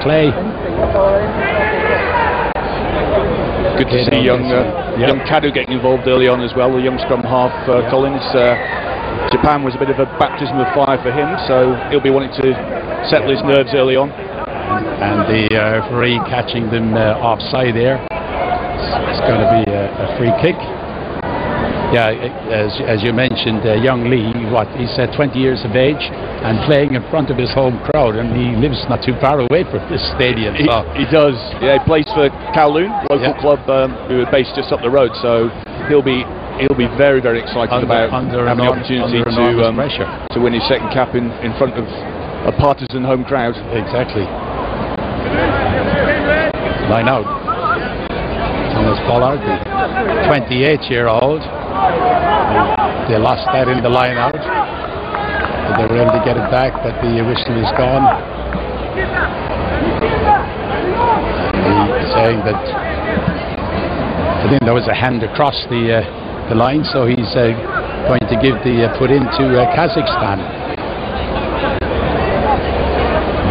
clay. Good to see young Kadu getting involved early on as well, the young scrum half Collins. Japan was a bit of a baptism of fire for him, so he'll be wanting to settle his nerves early on. And the referee catching them offside there. It's going to be a free kick. Yeah, as you mentioned, young Lee, he's 20 years of age and playing in front of his home crowd, and he lives not too far away from this stadium. He does. Yeah, he plays for Kowloon, local club who are based just up the road. So he'll be very, very excited about having the opportunity to win his second cap in front of a partisan home crowd. Exactly. Line out. Thomas Pollard, the 28-year-old. They lost that in the line out. But they were able to get it back, but the whistle is gone. He's saying that I think there was a hand across the line, so he's going to give the put into Kazakhstan.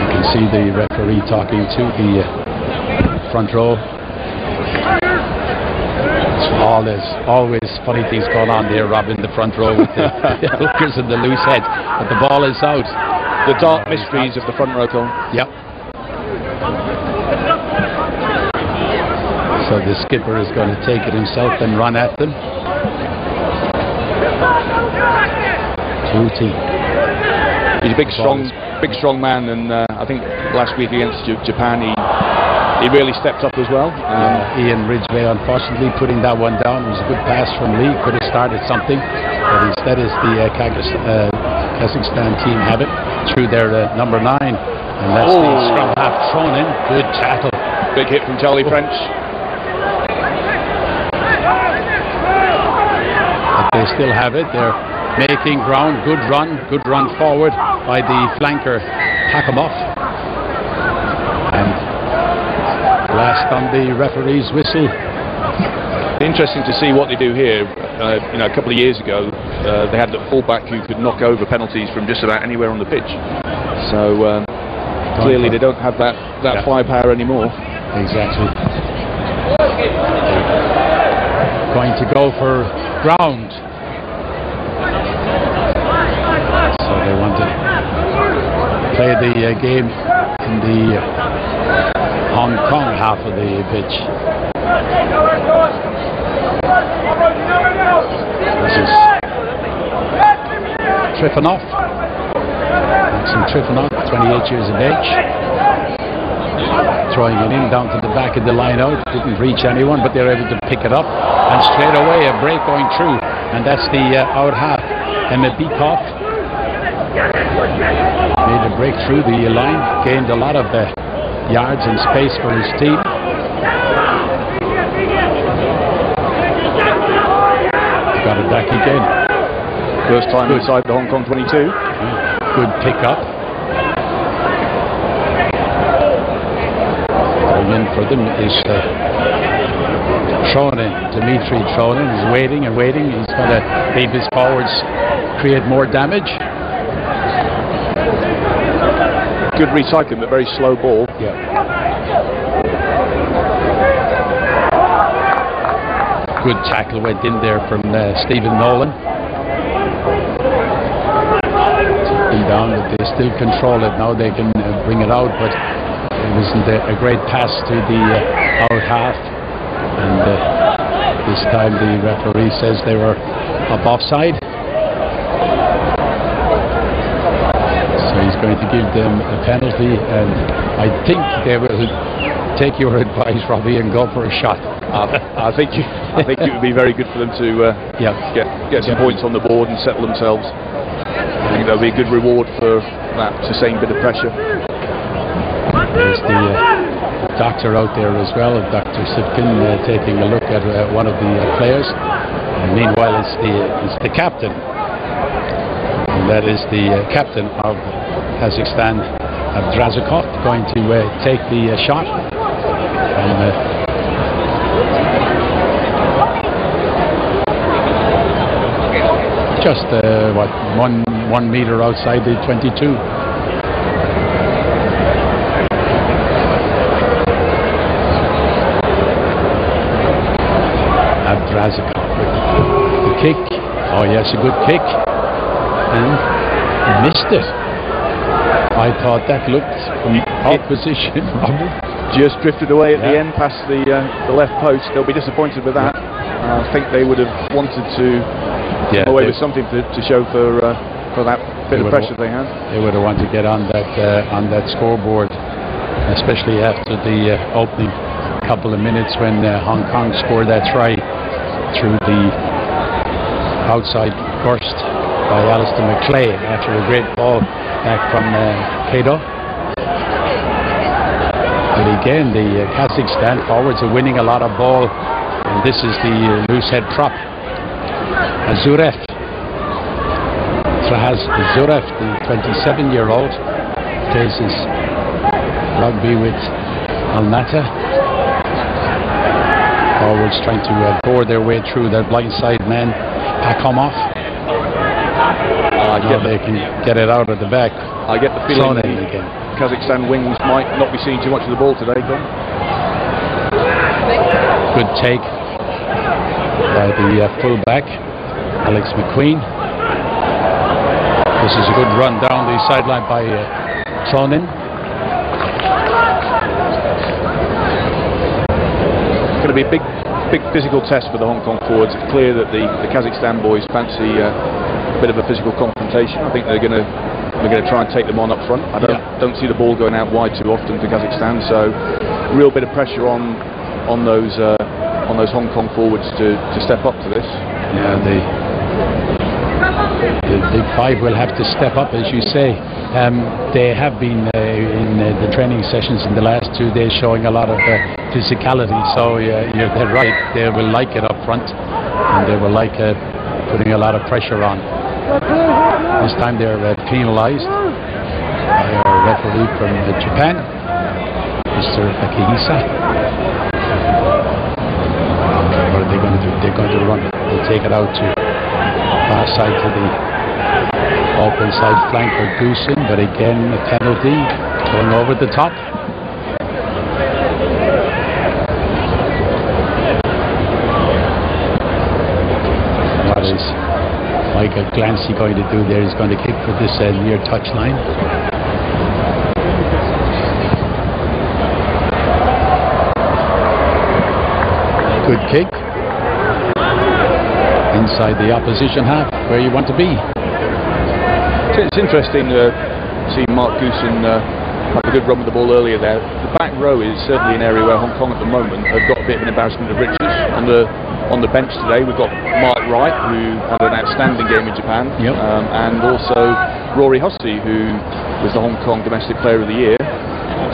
You can see the referee talking to the front row. There's always funny things going on there, Rob, in the front row with the hookers and the loose heads. But the ball is out. The dark mysteries of the front row, Colin. Yep. So the skipper is going to take it himself and run at them. 2-2. He's a big, strong man, and I think last week against Japan he really stepped up as well. Ian Ridgway, unfortunately, putting that one down. It was a good pass from Lee, could have started something, but instead, as the Kazakhstan team have it through their number 9, and that's the scrum half thrown in. Good tackle. Big hit from Charlie French. But they still have it. They're making ground. Good run forward by the flanker Hakimov. And last on the referee's whistle. Interesting to see what they do here. A couple of years ago, they had the fullback who could knock over penalties from just about anywhere on the pitch. So clearly they don't have that firepower anymore. Exactly. Going to go for ground. So they want to play the game in the Hong Kong half of the pitch. This is Trifonov. Maxim Trifonov, 28 years of age. Throwing it in down to the back of the line out. Didn't reach anyone, but they're able to pick it up. And straight away a break going through. And that's the out half. Emmett Beacock made a break through the line. Gained a lot of yards and space for his team. Got it back again. First time inside the Hong Kong 22. Good pick up. Going in for them is Tronin. Dimitri Tronin is waiting and waiting. He's going to leave his forwards, create more damage. Good recycling, but very slow ball. Yeah. Good tackle went in there from Stephen Nolan. Down, but they still control it. Now they can bring it out, but it wasn't a great pass to the out half. And this time the referee says they were up offside. He's going to give them a penalty, and I think they will take your advice, Robbie, and go for a shot. I think it would be very good for them to get some points on the board and settle themselves. I think that would be a good reward for that sustained bit of pressure. There's the doctor out there as well, Dr. Sipkin, taking a look at one of the players. And meanwhile, it's the captain. And that is the captain of Kazakhstan, Abdrazakov, going to take the shot. And just 1 meter outside the 22. kick. Oh yes, a good kick. And missed it. I thought that looked from out position. Just drifted away at the end past the left post. They'll be disappointed with that. I think they would have wanted to come away with something to show for that bit of pressure they had. They would have wanted to get on that scoreboard, especially after the opening couple of minutes when Hong Kong scored that try through the outside burst by Alistair McClay after a great ball back from Kato. But again, the Kazakhstan forwards are winning a lot of ball, and this is the loose head prop. Azurev. Trahaz Azurev, the 27-year-old, plays his rugby with Almata. Forwards trying to bore their way through their blindside man, Pakomov. They can get it out of the back. I get the feeling that again. Kazakhstan wings might not be seeing too much of the ball today, Tom. Good take by the fullback, Alex McQueen. This is a good run down the sideline by Tronin. It's going to be a big physical test for the Hong Kong forwards. It's clear that the Kazakhstan boys fancy a bit of a physical confrontation. I think they're going to try and take them on up front. I don't see the ball going out wide too often for Kazakhstan, so real bit of pressure on those Hong Kong forwards to step up to this. Yeah, the Big Five will have to step up, as you say. They have been in the training sessions in the last 2 days showing a lot of physicality, so they're right. They will like it up front, and they will like putting a lot of pressure on. This time they're penalized by our referee from Japan, Mr. Akihisa. What are they going to do? They're going to run it. They'll take it out to far side to the open side flank for Goosen, but again a penalty going over the top. What is Michael Clancy going to do there? He's going to kick for this near touch line. Good kick. Inside the opposition half, where you want to be. It's interesting to see Mark Goosen have a good run with the ball earlier there. The back row is certainly an area where Hong Kong at the moment have got a bit of an embarrassment of riches. On the bench today, we've got Mark Wright, who had an outstanding game in Japan, and also Rory Hussey, who was the Hong Kong Domestic Player of the Year.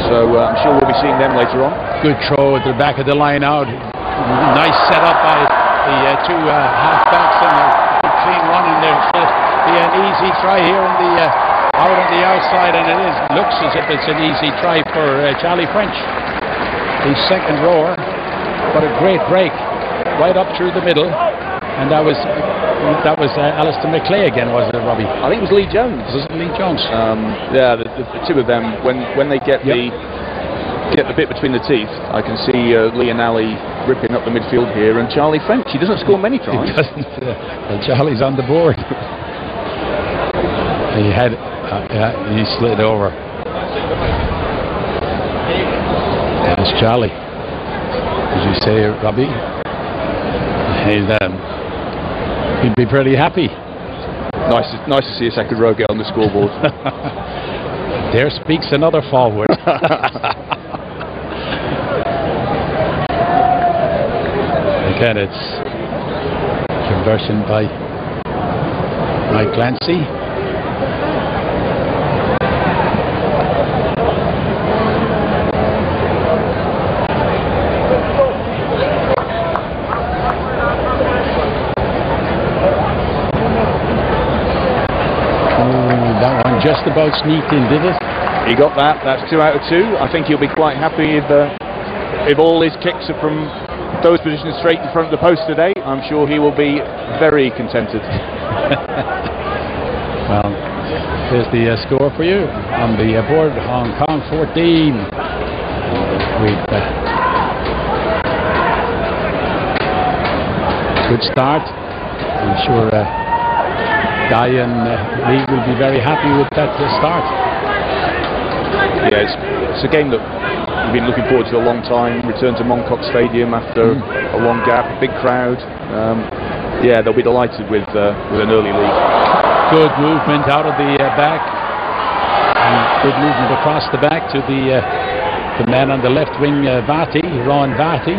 So I'm sure we'll be seeing them later on. Good throw at the back of the line out. Nice setup by the two half-backs, and a clean run in there. It's going to be an easy try here in the out on the outside, and it looks as if it's an easy try for Charlie French, the second rower. But a great break right up through the middle, and that was Alistair McClay again, was it, Robbie? I think it was Lee Jones. Was it Lee Jones? Yeah, the two of them, when they get the bit between the teeth, I can see Lee and Ali ripping up the midfield here, and Charlie French, he doesn't score many tries. He doesn't. Charlie's on the board. He had he slid over. There's Charlie. As you say, Robbie, he'd be pretty happy. Nice to see a second row get on the scoreboard. There speaks another forward. Again, it's conversion by Mike Clancy. That one just about sneaked in, did it? He got that. That's 2 out of 2. I think he'll be quite happy if all his kicks are from those positions straight in front of the post today. I'm sure he will be very contented. Well, here's the score for you on the board. Hong Kong 14. Good start. I'm sure Guy and Lee will be very happy with that start. Yeah, it's a game that we've been looking forward to a long time. Return to Mongkok Stadium after a long gap, big crowd. Yeah, they'll be delighted with an early lead. Good movement out of the back, and good movement across the back to the man on the left wing, Vati, Rowan Vati.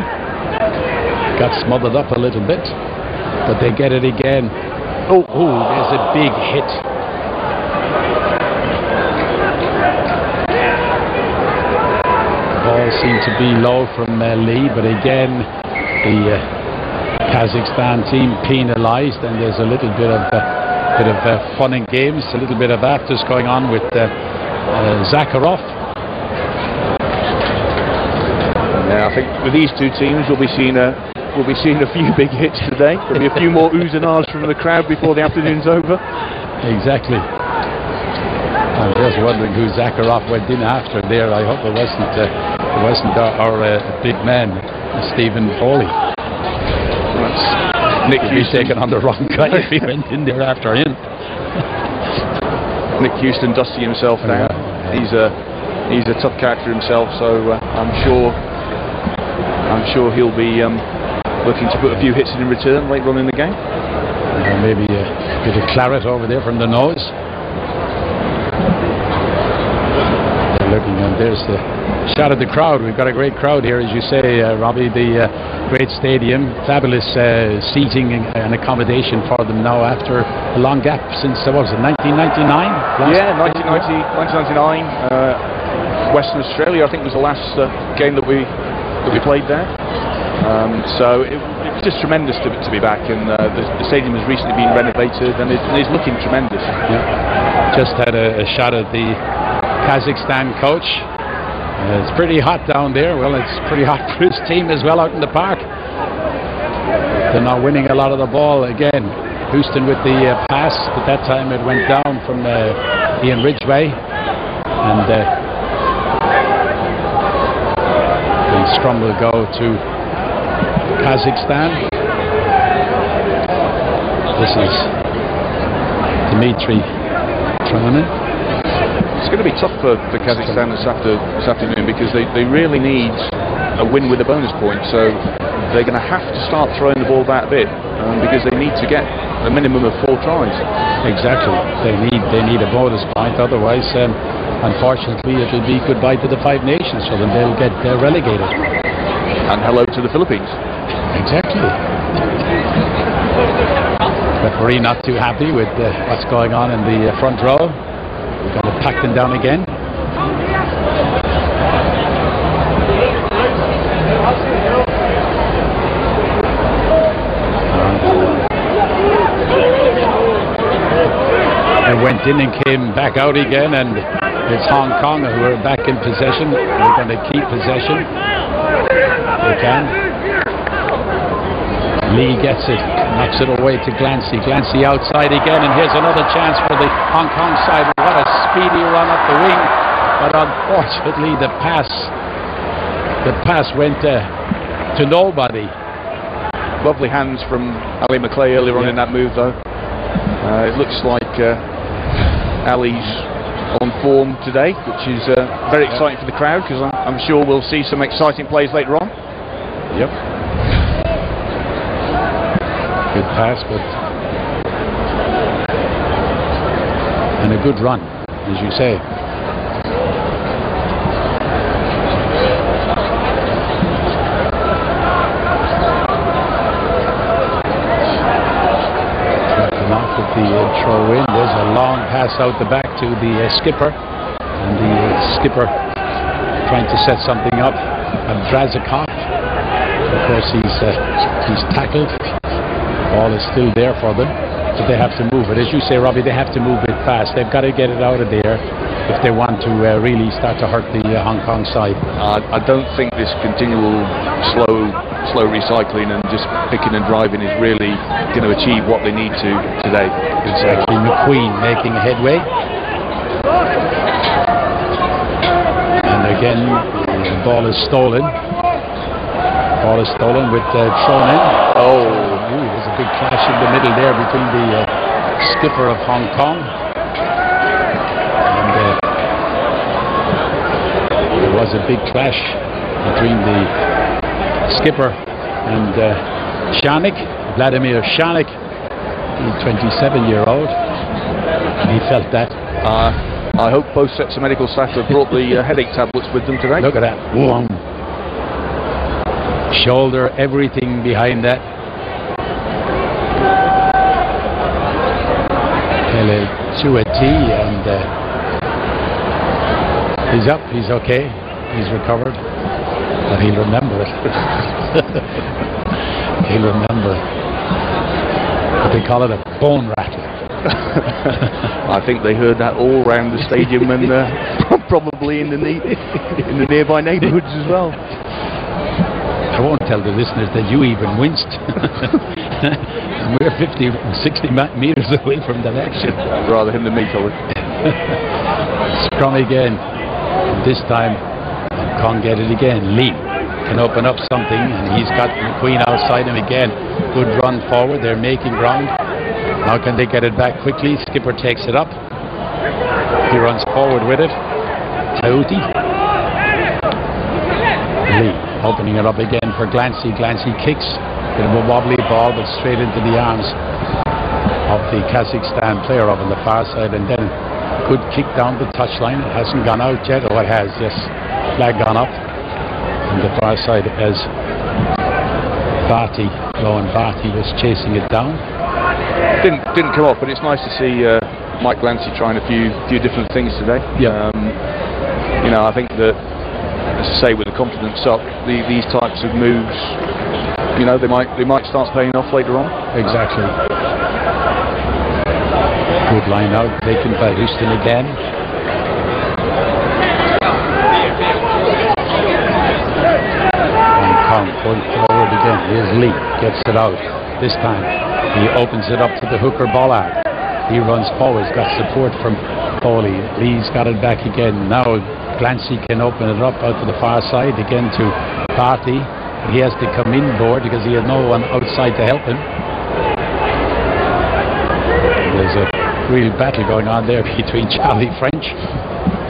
Got smothered up a little bit, but they get it again. Oh, there's a big hit. The ball seemed to be low from Lee, but again, the Kazakhstan team penalised, and there's a little bit of fun and games, a little bit of afters going on with Zakharov. Yeah, I think with these two teams, we'll be seeing a few big hits today. There'll be a few more oohs and ahs from the crowd before the afternoon's over. Exactly. I'm just wondering who Zakharov went in after there. I hope it wasn't our big man, Stephen Foley. Nick Houston taken on the wrong guy if he went in there after him. Nick Houston dusting himself down. He's a tough character himself, so I'm sure he'll be looking to put a few hits in return later on in the game. Maybe a bit of claret over there from the nose. They're looking, and there's the shot of the crowd. We've got a great crowd here, as you say, Robbie. The great stadium, fabulous seating and accommodation for them now after a long gap since, what was it, 1999? Yeah, 1999. Western Australia, I think, was the last game that we played there. So it's just tremendous to be back, and the stadium has recently been renovated and it's looking tremendous. Yeah. Just had a shot at the Kazakhstan coach. It's pretty hot down there. Well, it's pretty hot for his team as well out in the park. They're now winning a lot of the ball again. Houston with the pass, but that time it went down from Ian Ridgway, and the scrum will go to Kazakhstan. This is Dmitry Tronin. It's going to be tough for Kazakhstan this afternoon, because they really need a win with a bonus point. So they're going to have to start throwing the ball back a bit, because they need to get a minimum of 4 tries. Exactly. They need a bonus point. Otherwise, unfortunately, it'll be goodbye to the Five Nations for them. They'll get relegated. And hello to the Philippines. Exactly. Referee not too happy with what's going on in the front row. We're going to pack them down again. They went in and came back out again, and it's Hong Kong who are back in possession. They're going to keep possession. They can. Lee gets it, knocks it away to Glancy. Glancy outside again, and here's another chance for the Hong Kong side. What a speedy run up the wing, but unfortunately the pass went to nobody. Lovely hands from Ali McClay earlier on in that move, though. It looks like Ali's on form today, which is very exciting for the crowd, because I'm sure we'll see some exciting plays later on. Yep. Good pass, and a good run, as you say. Dropping off with the throw in. There's a long pass out the back to the skipper, and the skipper trying to set something up. Abdrazakov. Of course, he's tackled. Ball is still there for them, but they have to move it. As you say, Robbie, they have to move it fast. They've got to get it out of there if they want to really start to hurt the Hong Kong side. I don't think this continual slow recycling and just picking and driving is really going to achieve what they need to today. Exactly. McQueen making headway. And again, the ball is stolen. Ball is stolen with thrown in. Oh, there's a big clash in the middle there between the skipper of Hong Kong and there was a big clash between the skipper and Shanik, Vladimir Shanik, the 27-year-old. He felt that. I hope both sets of medical staff have brought the headache tablets with them today. Look at that. Whoa. Shoulder, everything behind that. Pele to a T, and he's up, he's okay, he's recovered, but he'll remember it. He'll remember what they call it, a bone rattler. I think they heard that all around the stadium and probably in the nearby neighbourhoods as well. I won't tell the listeners that you even winced. And we're 50, 60 metres away from that action. Rather him than me, Colin. Scrum again. This time, can't get it again. Lee can open up something, and he's got McQueen outside him again. Good run forward. They're making ground. Now can they get it back quickly? Skipper takes it up. He runs forward with it. Tauti. Lee opening it up again for Glancy. Glancy kicks. Bit of a wobbly ball, but straight into the arms of the Kazakhstan player up on the far side, and then good kick down the touchline. It hasn't gone out yet, or it has, yes. Flag gone up on the far side as Barty, Rowan Barty, was chasing it down. Didn't come off, but it's nice to see Mike Glancy trying a few different things today. Yeah. You know, I think that, as I say, with the confidence up, these types of moves, you know, they might start paying off later on. Exactly. Good line out, taken by Houston again. Hong Kong going forward again. Here's Lee, gets it out. This time he opens it up to the hooker Bollard. He runs forward, he's got support from Foley. Lee's got it back again. Now Glancy can open it up out to the far side again to Barty. He has to come inboard because he has no one outside to help him. There's a real battle going on there between Charlie French,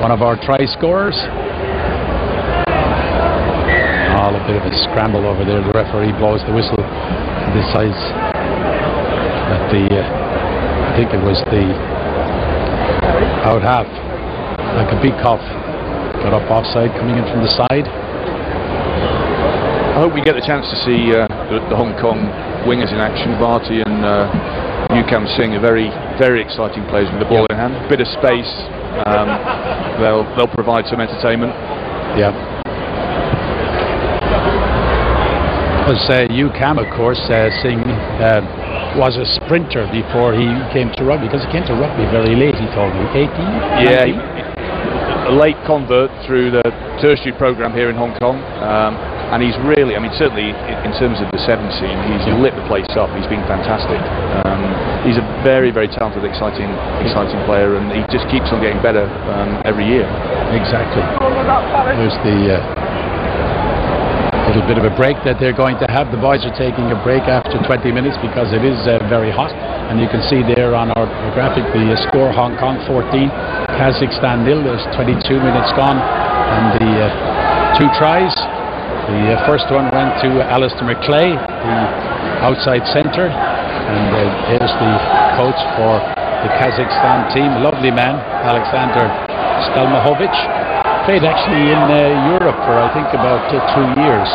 one of our try scorers. All a bit of a scramble over there. The referee blows the whistle and decides that I think it was the out half, like a big cough, got up offside coming in from the side. I hope we get the chance to see the Hong Kong wingers in action. Barty and Newcam Singh are very, very exciting players with the ball in hand. Bit of space, they'll provide some entertainment. Yeah. Because Newcam, of course, Singh was a sprinter before he came to rugby. Because he came to rugby very late, he told me. 18? Yeah, a late convert through the tertiary program here in Hong Kong. And he's really, I mean, certainly in terms of the 7 scene, he's lit the place up. He's been fantastic. He's a very, very talented, exciting player, and he just keeps on getting better every year. Exactly. There's the little bit of a break that they're going to have. The boys are taking a break after 20 minutes because it is very hot. And you can see there on our graphic the score: Hong Kong 14, Kazakhstan 0. There's 22 minutes gone, and the 2 tries. The first one went to Alistair McClay, the outside centre, and here's the coach for the Kazakhstan team, lovely man, Alexander Stelmahovic. Played actually in Europe for I think about 2 years,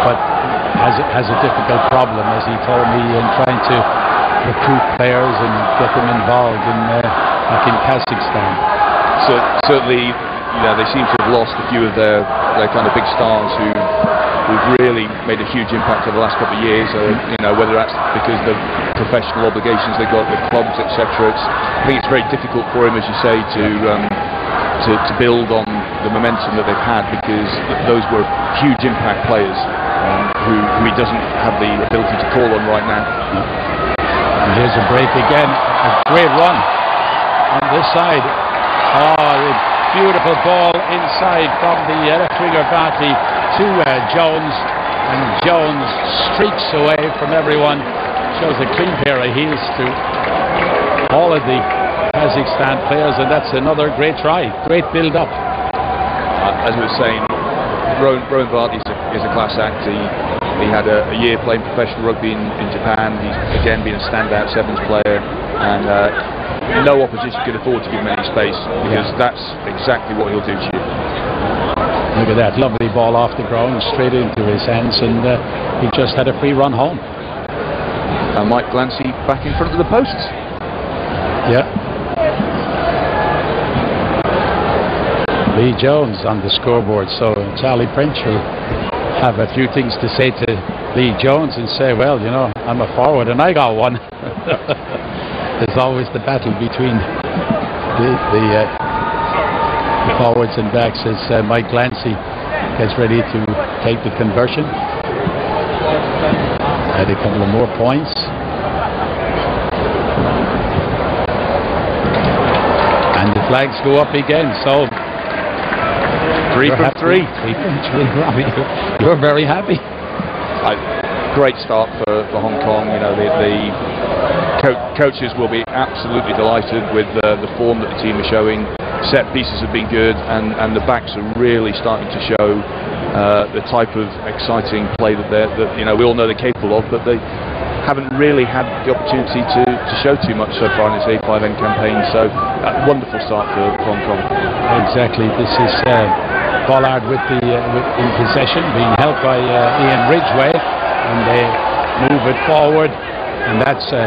but has a difficult problem, as he told me, in trying to recruit players and get them involved in Kazakhstan. So certainly, you know, they seem to have lost a few of their kind of big stars who've really made a huge impact over the last couple of years. You know, whether that's because of the professional obligations they've got with clubs, etc. I think it's very difficult for him, as you say, to build on the momentum that they've had, because those were huge impact players who he doesn't have the ability to call on right now. And here's a break again. A great run on this side. Oh, beautiful ball inside from the left winger Barty to Jones. and Jones streaks away from everyone, shows a clean pair of heels to all of the Kazakhstan players, and that's another great try, great build-up. As we were saying, Rowan Bartley is a class act. He had a year playing professional rugby in Japan. He's again been a standout sevens player, and no opposition could afford to give him any space, because that's exactly what he'll do to you. Look at that, lovely ball off the ground, straight into his hands, and he just had a free run home. And Mike Glancy back in front of the posts. Yeah. Lee Jones on the scoreboard, so Charlie French will have a few things to say to Lee Jones and say, well, you know, I'm a forward and I got one. There's always the battle between the forwards and backs as Mike Glancy gets ready to take the conversion. Add a couple of more points. And the flags go up again, so 3 from 3. 3 from 3. You're very happy. Great start for Hong Kong. You know, the coaches will be absolutely delighted with the form that the team are showing. Set pieces have been good, and the backs are really starting to show the type of exciting play that you know, we all know they're capable of, but they haven't really had the opportunity to show too much so far in this A5N campaign. So wonderful start for Hong Kong. Exactly. This is Bollard in possession, being helped by Ian Ridgway, and they move it forward, and that's a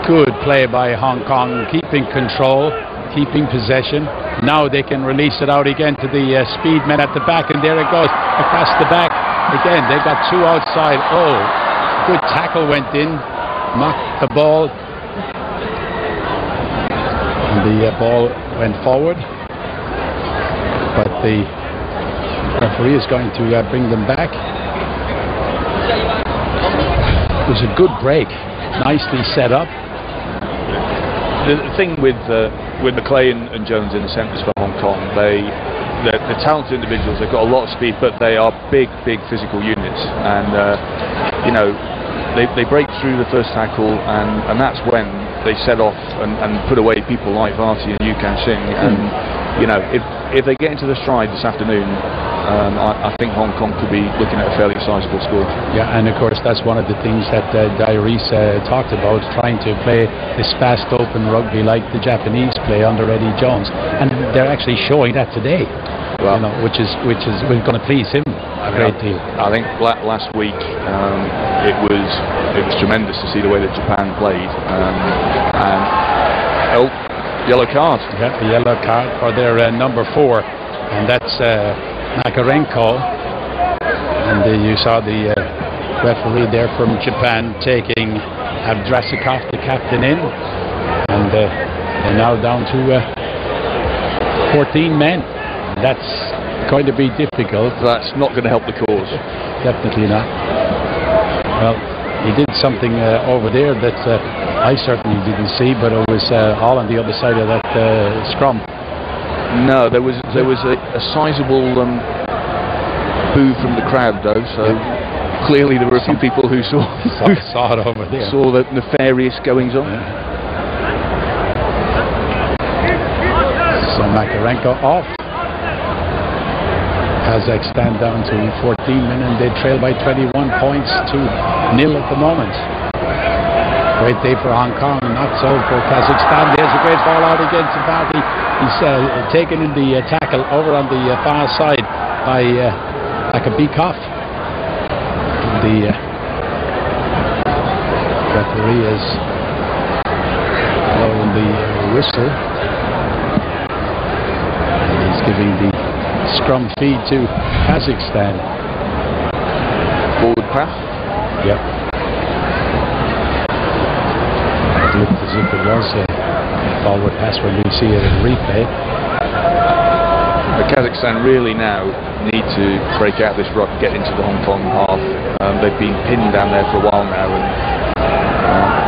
good play by Hong Kong, keeping control, keeping possession. Now they can release it out again to the speed men at the back, and there it goes across the back again. They got two outside. Oh, good tackle went in, knocked the ball, and the ball went forward, but the referee is going to bring them back. It was a good break, nicely set up. The thing with McLeay and Jones in the centres for Hong Kong, they're talented individuals. They've got a lot of speed, but they are big physical units, and you know, they break through the first tackle, and that's when they set off and put away people like Varty and Yu Kan Sing. And you know, if they get into the stride this afternoon, I think Hong Kong could be looking at a fairly sizable score. Yeah, and of course that's one of the things that Diaries talked about, trying to play this fast open rugby like the Japanese play under Eddie Jones, and they're actually showing that today. Well, you know, which is going to please him a great deal. I think last week it was tremendous to see the way that Japan played, and yellow card. Yeah, the yellow card for their number 4, and that's Makarenko, and you saw the referee there from Japan taking Abdrasikov, the captain, in, and they're now down to 14 men. That's going to be difficult. That's not going to help the cause. Definitely not. Well, he did something over there that I certainly didn't see, but it was all on the other side of that scrum. No, there was a sizable boo from the crowd, though. So clearly there were a few people who saw it over there. Saw the nefarious goings on. So Makarenko off. Kazakhstan down to 14 men, and they trail by 21 points to 0 at the moment. Great day for Hong Kong, not so for Kazakhstan. There's a great ball out again to Varty. He's taken in the tackle over on the far side by Akabikov. The referee is blowing the whistle, and he's giving the scrum feed to Kazakhstan. Forward pass? Yep. It looked as if it was a forward pass when we see it in replay. Kazakhstan really now need to break out this ruck, get into the Hong Kong half. They've been pinned down there for a while now, and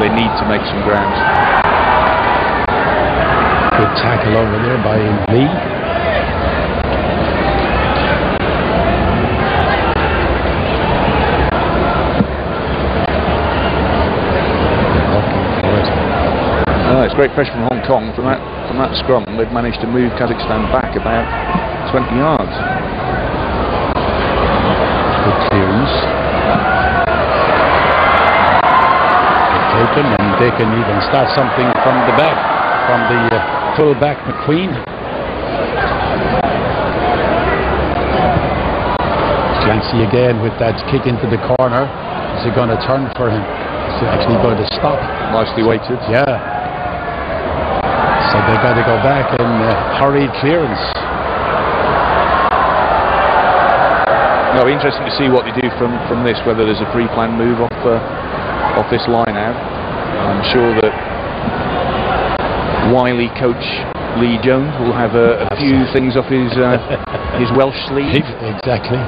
they need to make some ground. Good tackle over there by Lee. great pressure from Hong Kong. From that scrum, they've managed to move Kazakhstan back about 20 yards. Good clearance. Taken, and they can even start something from the back, from the full back McQueen. Clancy again with that kick into the corner. Is it going to turn for him? Is it actually going to stop? Nicely weighted. Yeah. So they got to go back and hurried clearance. No, interesting to see what they do from this. Whether there's a pre-planned move off this line out. I'm sure that wily coach Lee Jones will have a few things off his Welsh sleeve. Exactly.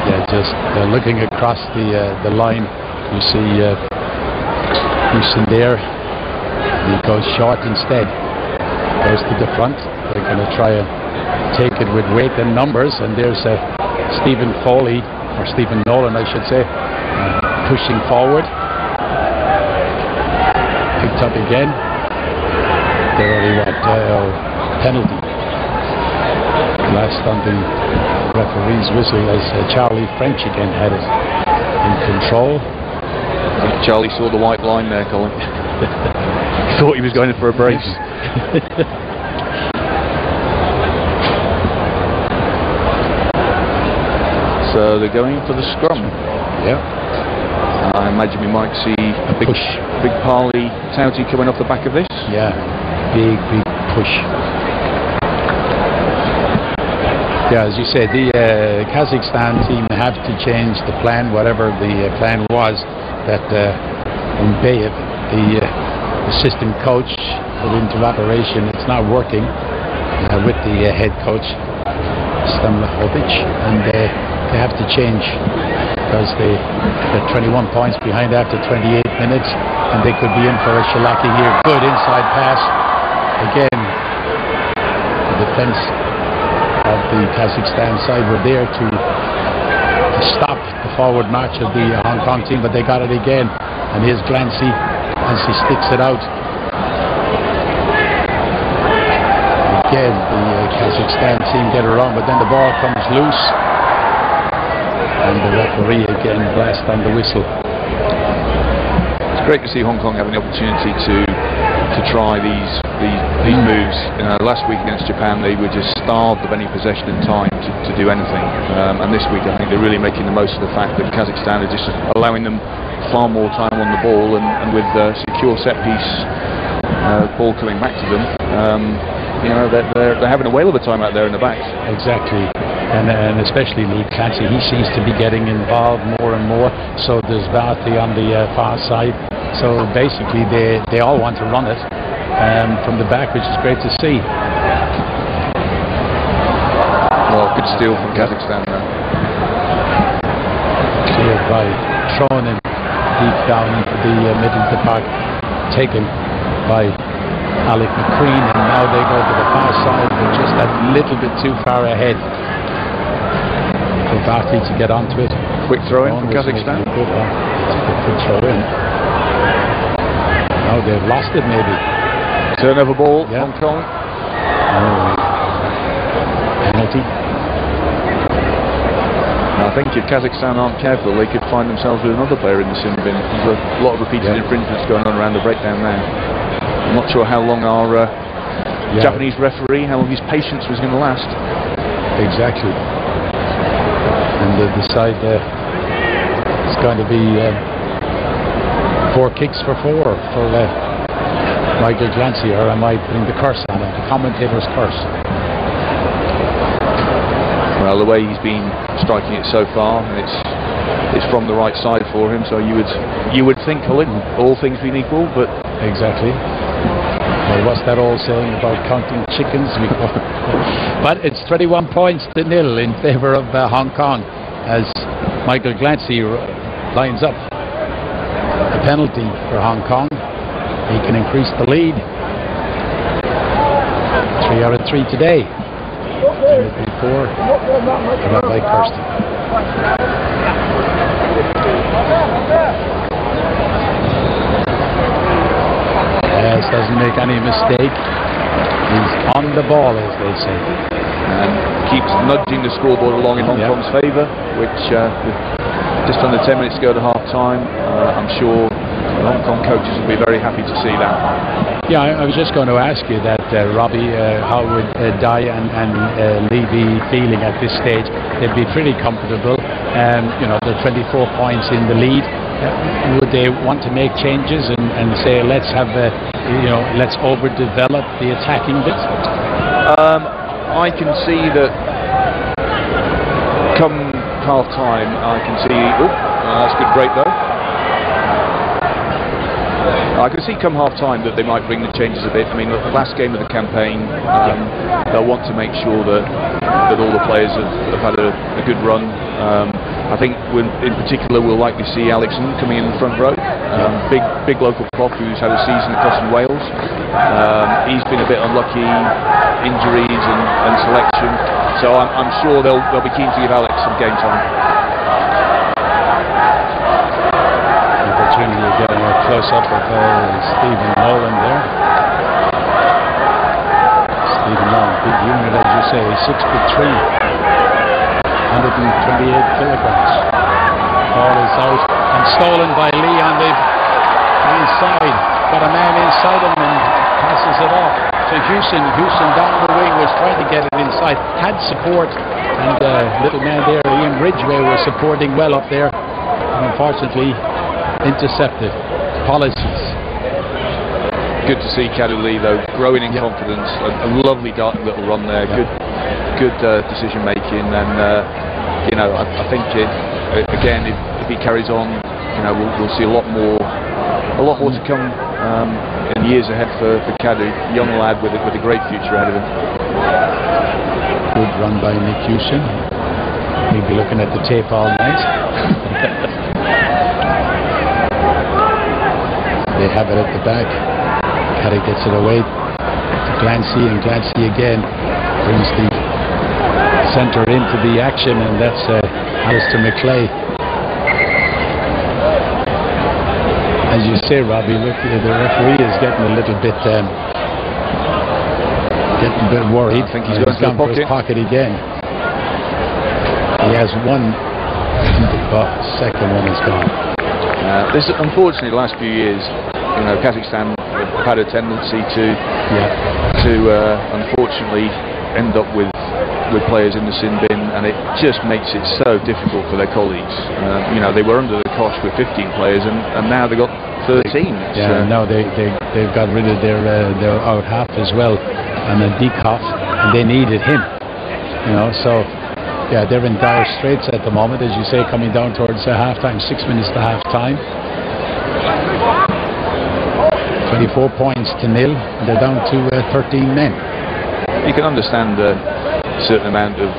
Yeah, just looking across the line, you see Houston there. He goes short instead. Goes to the front. They're going to try and take it with weight and numbers, and there's Stephen Foley, or Stephen Nolan I should say, pushing forward. Picked up again. They already got penalty. Last on the referee's whistle as Charlie French again had it in control. I think Charlie saw the white line there, Colin. Thought he was going in for a brace. So they're going for the scrum. Yeah. I imagine we might see a big push. Big Parley Tauti coming off the back of this. Yeah, big push. Yeah, as you said, the Kazakhstan team have to change the plan, whatever the plan was that Umbayev, the assistant coach, put into operation. It's not working with the head coach Stamlahovic, and they have to change because they're 21 points behind after 28 minutes, and they could be in for a shellacking here. Good inside pass again. The defense of the Kazakhstan side were there to stop the forward march of the Hong Kong team, but they got it again, and here's Clancy as he sticks it out. Again, the Kazakhstan team get around, but then the ball comes loose, and the referee again blasts on the whistle. It's great to see Hong Kong having the opportunity to try these moves. Last week against Japan, they were just starved of any possession and time to do anything. And this week, I think they're really making the most of the fact that Kazakhstan are just allowing them far more time on the ball, and with secure set piece ball coming back to them. They're having a whale of a time out there in the back. Exactly, and especially Lee Clancy, he seems to be getting involved more and more. So there's Vati on the far side. So basically, they all want to run it from the back, which is great to see. Well, good steal from Kazakhstan there. Cleared by thrown in deep down into the middle of the park, taken by Alec McQueen, and now they go to the far side, but just that little bit too far ahead for Vati to get onto it. Quick throw in from Kazakhstan. Good throw in. Now they've lost it maybe. Turnover ball, yeah. Hong Kong. Penalty. I think if Kazakhstan aren't careful, they could find themselves with another player in the sin bin. There's a lot of repeated infringements going on around the breakdown now. I'm not sure how long our Japanese referee, how long his patience was going to last. Exactly. And the side it's going to be 4 kicks for 4 for Michael Clancy, or am I putting the curse on him? The commentator's curse. Well, the way he's been striking it so far, it's from the right side for him. So you would think, Colin, all things being equal, but exactly. Well, what's that all saying about counting chickens? But it's 21 points to 0 in favour of Hong Kong as Michael Clancy lines up a penalty for Hong Kong. He can increase the lead. 3 out of 3 today. 4 not by Kirsten. Yes, doesn't make any mistake. He's on the ball, as they say. And keeps nudging the scoreboard along in Hong Kong's favour, which with just under 10 minutes to go to half-time, I'm sure the Hong Kong coaches will be very happy to see that. Yeah, I was just going to ask you that, Robbie, how would Dai and Lee be feeling at this stage? They'd be pretty comfortable. You know, they're 24 points in the lead. Would they want to make changes and say, let's have, you know, let's overdevelop the attacking bit? I can see that come half-time, I can see... that's a good break, though. I can see come half-time that they might bring the changes a bit. I mean, the last game of the campaign, they'll want to make sure that all the players have had a good run. I think in particular we'll likely see Alexson coming in the front row. Big local prop who's had a season across in Wales. He's been a bit unlucky, injuries and selection. So I'm sure they'll be keen to give Alex some game time. Opportunity to get a close-up of Stephen Nolan there. Stephen Nolan, big unit as you say, 6'3". 128 kilograms. Ball is out and stolen by Lee on the inside. Got a man inside him and passes it off to Houston. Houston down the wing was trying to get it inside. Had support, and little man there, Ian Ridgway, was supporting well up there. And unfortunately, intercepted. Apologies. Good to see Kadu Lee though, growing in confidence. A lovely darting little run there. Good decision making, and you know, I think again if he carries on, you know, we'll see a lot more to come in years ahead for Kadu, young lad with a great future ahead of him. Good run by Nick Houston. He'll be looking at the tape all night. They have it at the back. Caddy gets it away to Clancy, and Clancy again brings the centre into the action, and that's Alistair McClay. As you say, Robbie, look, the referee is getting a little bit worried. I think he's gone for his pocket again. He has one, but second one is gone. This, unfortunately, the last few years, you know, Kazakhstan have had a tendency to unfortunately end up with players in the sin bin, and it just makes it so difficult for their colleagues. You know, they were under the cosh with 15 players, and now they've got 13. No, they've got rid of their out half as well, and a Dikoff, and they needed him. You know, so yeah, they're in dire straits at the moment, as you say, coming down towards half-time, 6 minutes to half-time. 24 points to nil. They're down to 13 men. You can understand a certain amount of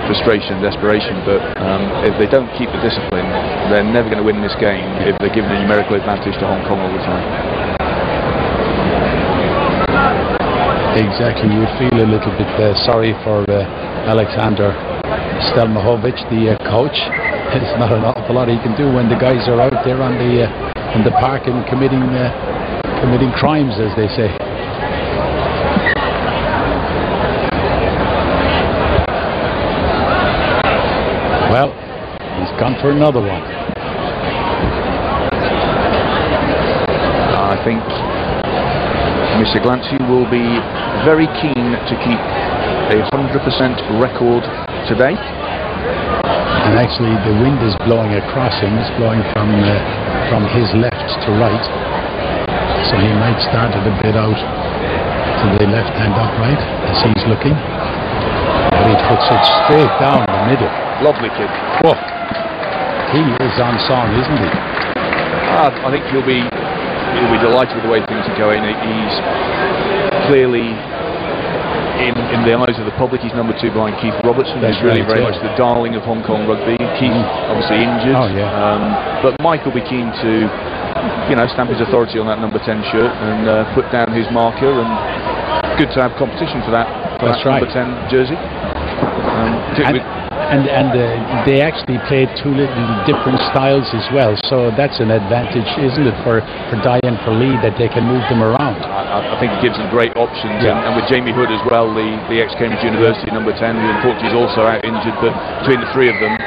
frustration and desperation, but if they don't keep the discipline, they're never going to win this game if they're given a numerical advantage to Hong Kong all the time. Exactly, you would feel a little bit sorry for Alexander Stelmahovic, the coach. There's not an awful lot he can do when the guys are out there on the park and committing crimes, as they say. Well, he's gone for another one. I think Mr. Glancy will be very keen to keep a 100% record today. And actually, the wind is blowing across him. It's blowing from his left to right. So he might start it a bit out to the left-hand upright as he's looking. But he puts it straight down the middle. Lovely kick. Whoa. He is on song, isn't he? I think he'll be delighted with the way things are going. He's clearly, in the eyes of the public, he's number 2 behind Keith Robertson. He's really very much the darling of Hong Kong rugby. Keith obviously injured. Oh, yeah. But Mike will be keen to, you know, stamp his authority on that number 10 shirt and put down his marker, and good to have competition for that, That's right. number 10 jersey. they actually played two little different styles as well, so that's an advantage, isn't it, for Dai and for Lee, that they can move them around. I think it gives them great options, and with Jamie Hood as well, the ex-Cambridge University number 10, who unfortunately is also out injured, but between the three of them,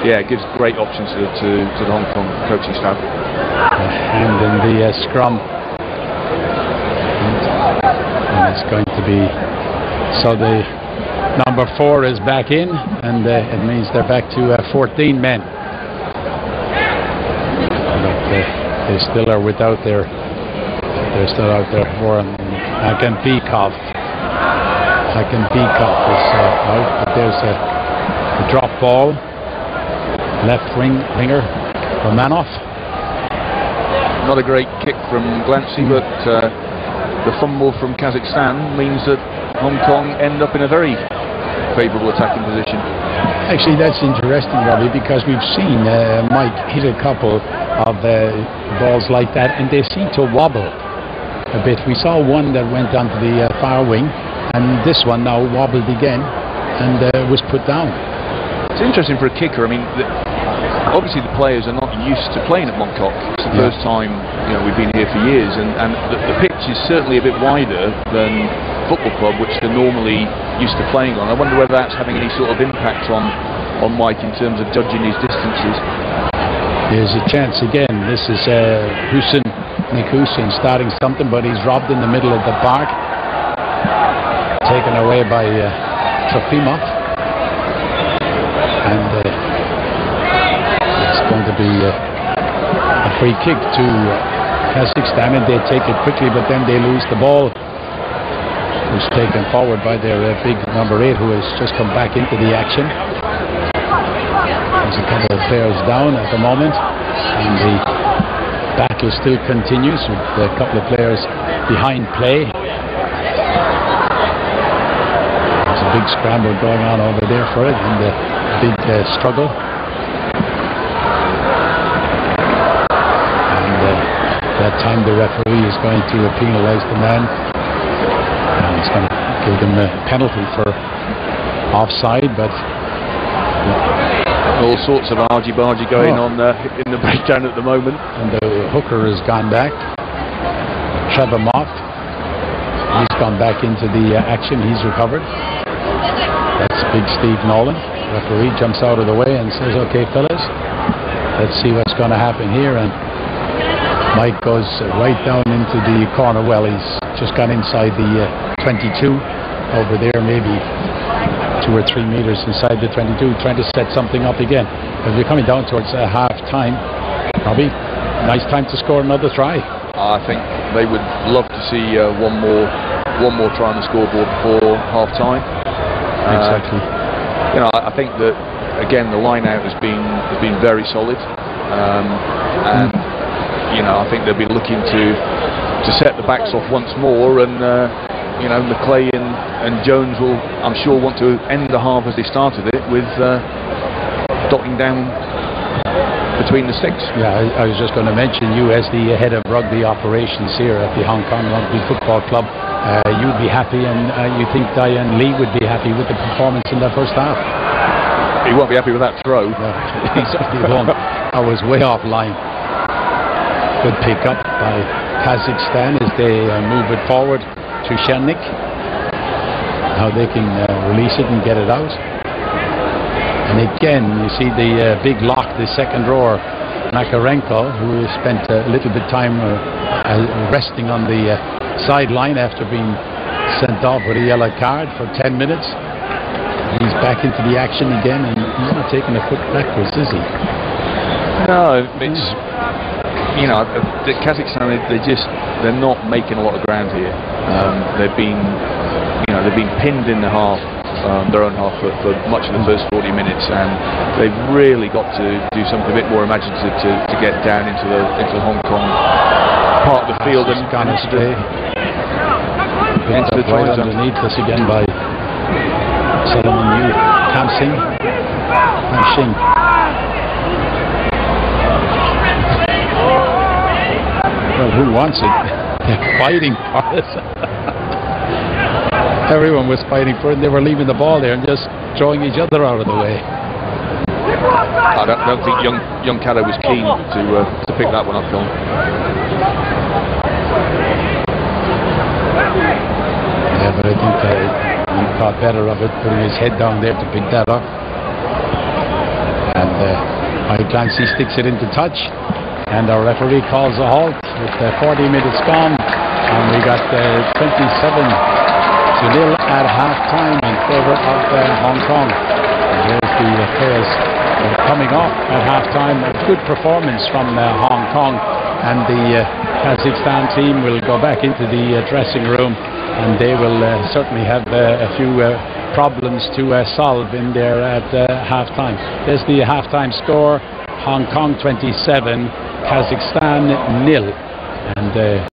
it gives great options to the Hong Kong coaching staff. And in the scrum, and it's going to be, so the number 4 is back in, and it means they're back to 14 men. But they still are without their, they're still out there for Hakan Beekhoff. Hakan Beekhoff is out, but there's a drop ball. Left winger Romanov. Not a great kick from Glancy, but the fumble from Kazakhstan means that Hong Kong end up in a very favourable attacking position. Actually, that's interesting, Robbie, because we've seen Mike hit a couple of balls like that, and they seem to wobble a bit. We saw one that went onto the far wing, and this one now wobbled again and was put down. It's interesting for a kicker. I mean, obviously the players are not used to playing at Mongkok. It's the first time we've been here for years, and the pitch is certainly a bit wider than Football Club, which they're normally used to playing on. I wonder whether that's having any sort of impact on Mike in terms of judging his distances. There's a chance again. This is Nick Hussein starting something, but he's robbed in the middle of the park, taken away by Trofimov, and it's going to be a free kick to Kazakhstan, and they take it quickly, but then they lose the ball. It's taken forward by their big number 8, who has just come back into the action. There's a couple of players down at the moment, and the battle still continues with a couple of players behind play. There's a big scramble going on over there for it, and a big struggle. That time the referee is going to penalise the man, and he's going to give them a penalty for offside, but all sorts of argy-bargy going on in the breakdown at the moment. And the hooker has gone back, Trevor Mott, he's gone back into the action, he's recovered. That's big Steve Nolan. Referee jumps out of the way and says, "Okay, fellas, let's see what's going to happen here." And Mike goes right down into the corner. Well, he's just gone inside the 22 over there, maybe 2 or 3 meters inside the 22, trying to set something up again. As we're coming down towards half time, Robbie, nice time to score another try. I think they would love to see one more try on the scoreboard before half time. Exactly. I think that again the line out has been very solid, and I think they'll be looking to set the backs off once more, and McClay and Jones will, I'm sure, want to end the half as they started it, with dotting down between the sticks. Yeah, I was just going to mention, you as the head of rugby operations here at the Hong Kong Rugby Football Club, you'd be happy, and you think Diane Lee would be happy with the performance in the first half? He won't be happy with that throw. No, he certainly won't. I was way off line. Good pick up by Kazakhstan as they move it forward to Shelnik. Now they can release it and get it out. And again, you see the big lock, the second rower, Makarenko, who spent a little bit of time resting on the sideline after being sent off with a yellow card for 10 minutes. He's back into the action again, and he's not taking a foot backwards, is he? No, it's the Kazakhstan, they're not making a lot of ground here. They've been pinned in the half, their own half for much of the first 40 minutes, and they've really got to do something a bit more imaginative to get down into the Hong Kong part of the field and into the try zone. Underneath this again by Solomon Yu, Kamsing, Shing. Well, who wants it? They're fighting for it. Everyone was fighting for it, and they were leaving the ball there and just throwing each other out of the way. I don't think young Caddo was keen to pick that one up, Colin. Yeah, but I think he thought better of it, putting his head down there to pick that up. And Mike Clancy sticks it into touch, and our referee calls a halt with 40 minutes gone, and we got 27-0 at half-time in favour of Hong Kong. And there's the players coming off at half-time. A good performance from Hong Kong, and the Kazakhstan team will go back into the dressing room, and they will certainly have a few problems to solve in there at half-time. There's the half-time score: Hong Kong 27, Kazakhstan 0. And